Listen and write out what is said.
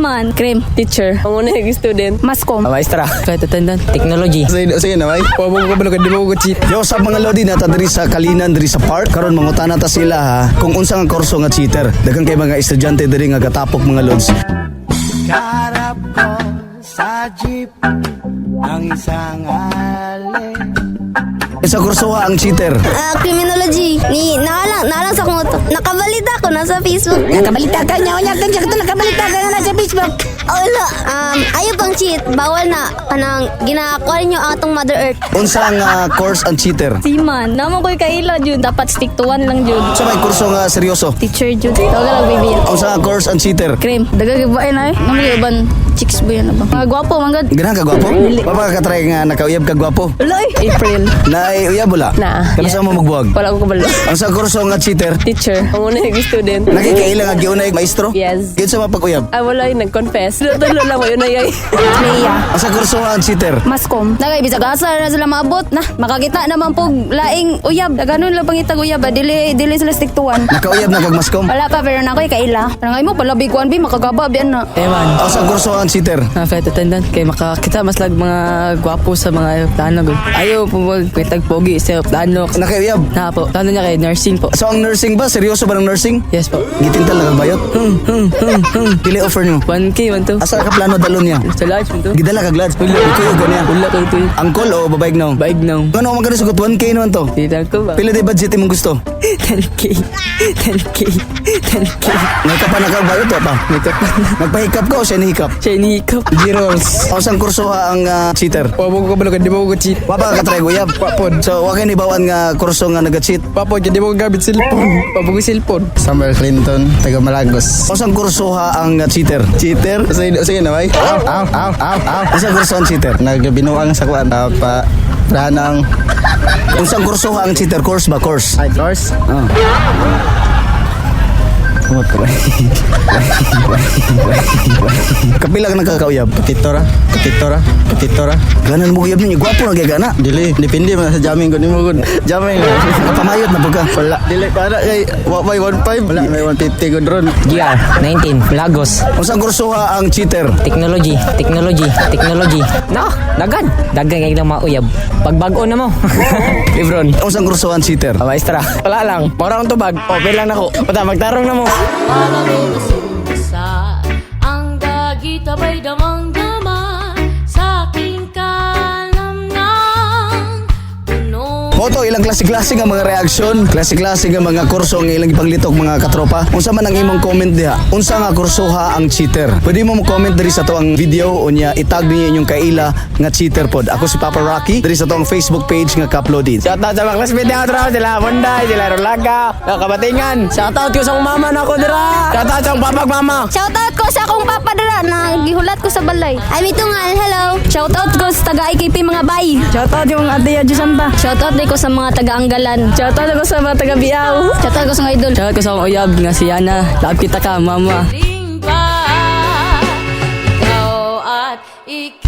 Seaman. Cream. Teacher. Ang una yung student. Mascom. Maestra. Flight attendant. Technology. Sige na, may. Pabog ko balog, di mo ko cheat. Yo, sa mga lodi na diri sa Kalinan, diri sa park. Karon mangutana ta sila ha, kung unsa nga kurso nga cheater. Daghang kay mga estudyante diri nga gatapok mga lods. Karap ko sa jeep ang isang alin. Sa kurso ang cheater. Criminology. Nalang sa kung nakabalita ko na sa Facebook. Nakabalita ka niya. Wala ka dyan. Nakabalita ka na sa Facebook. Wala. Ayaw pang cheat. Bawal na. Kanang ginakuha niyo ang atong Mother Earth. Unsa nga course ang cheater? Seaman. Naman ko'y kaila, Jud. Dapat stick to one lang, Jud. Sa may kurso nga seryoso. Teacher, Jud. Tawagan lang, baby. Unsa nga course ang cheater? Cream. Dagang ibain ay. Naman yung iban. Chicks ba yan na ba? Mga gwapo, manggad. Ganahan ka gwapo? Papa ka try nga nakauyab ka gwapo. Uloy. April. Nay uyab wala. Na. Kanasa mo magbuwag? Wala ko kabalo. Ang sa kurso nga cheater. Teacher. Ang una yung student. Nakikailang nga giunay maestro? Yes. Gid sa mapag-uyab. Wala yung nag-confess. Tulo lang mo yun na yun. Leia. Ang sa kurso nga ang cheater. Mascom. Dagay, bisag asa na sila maabot. Na, makakita naman po laing uyab. Ganun lang pangitag uyab. Dili sila stick to one. Nakauyab na kag maskom. Wala pa, pero na ako'y kaila. Parang ay mo, palabig ko, makagaba, biyan na. Ewan. Ang sa kurso nga ang cheater. Flight attendant. Kay makakita mas lag mga gwapo sa mga plano. Ayaw po magpitag pogi sa plano. Nakauyab. Na po. Plano niya kay nursing po. So ang nursing ba? Seryoso ba ng nursing? Yes po. Gitintal na kagbayot? Dili offer nyo. 1K, 1 to. Asa ka plano dalon niya? Sa large mo to. Gidala kag lads. Ikaw ganyan. Wala kang to. Angkol o babayg now? Baig now. Ano man sugot 1K naman to? Tita ko ba? Pila di budget imong gusto? 10K. 10K. 10K. May ka pa nakagbayot o pa? Nagpahikap ka o siya nihikap? Siya inikap. Girls. O saan kurso ang cheater? Pabog ko balog, di mo ko cheat. Papa ka try guyab? Papod. So wakay ni bawan nga kurso nga naga-cheat. Papod, di mo ko gamit cellphone. Pabog ko cellphone. Samuel Clinton, taga Malagos. O saan kurso ang cheater? Cheater? Sige na bay. Aw. O saan kurso ang cheater? Nagbinuang sa kuan pa ranang Kung saan kurso ang cheater? Course ba? Course? high course. Kapila ka nagkakauyab? Petitora. Ganan mo uyab ninyo. Gwapo na gana. Dili, depende man sa jamming ko nimo gud. Jamming. Kapamayot na pagka. Wala, dili para kay wa may 15. Wala, may 150 gud ron. GR 19 Lagos. Kung saan kurso ang cheater? Technology. No, dagan kay lang mauyab. Pagbago na mo. Lebron. Kung saan kurso ang cheater? Maestra. Wala lang. Parang tubag. Okay lang nako. Puta magtarong na mo. Ang dagit abay damang-dama sa aking kalamnang puno. Moto, ilang klase-klase nga mga reaksyon, klase-klase nga mga kurso nga ilang ipaglitok mga katropa. Unsa man ang imong comment diha? Unsa nga kursoha ang cheater? Pwede mo mo-comment diri sa toang video o niya itag niyo inyong kaila nga cheater pod. Ako si Papa Rocky diri sa toang Facebook page nga ka-uploaded. Shoutout sa mga classmate niya trabaho sila Monday, sila Rolaga, Kabatingan. Shoutout ko sa akong mama na ako dira. Shoutout sa akong papag mama. Shoutout ko sa akong papa dala na gihulat ko sa balay. Ay, mitungal. Hello. Shoutout ko sa taga-IKP mga bay. Shoutout yung ate Adjusan ba? Shoutout din ko sa mga taga-Anggalan. Shoutout ako sa mga taga-Biaw. Shoutout ko sa mga idol. Shoutout ko sa akong uyab nga si Yana. Love kita ka, mama. Ring ba ikaw at ikaw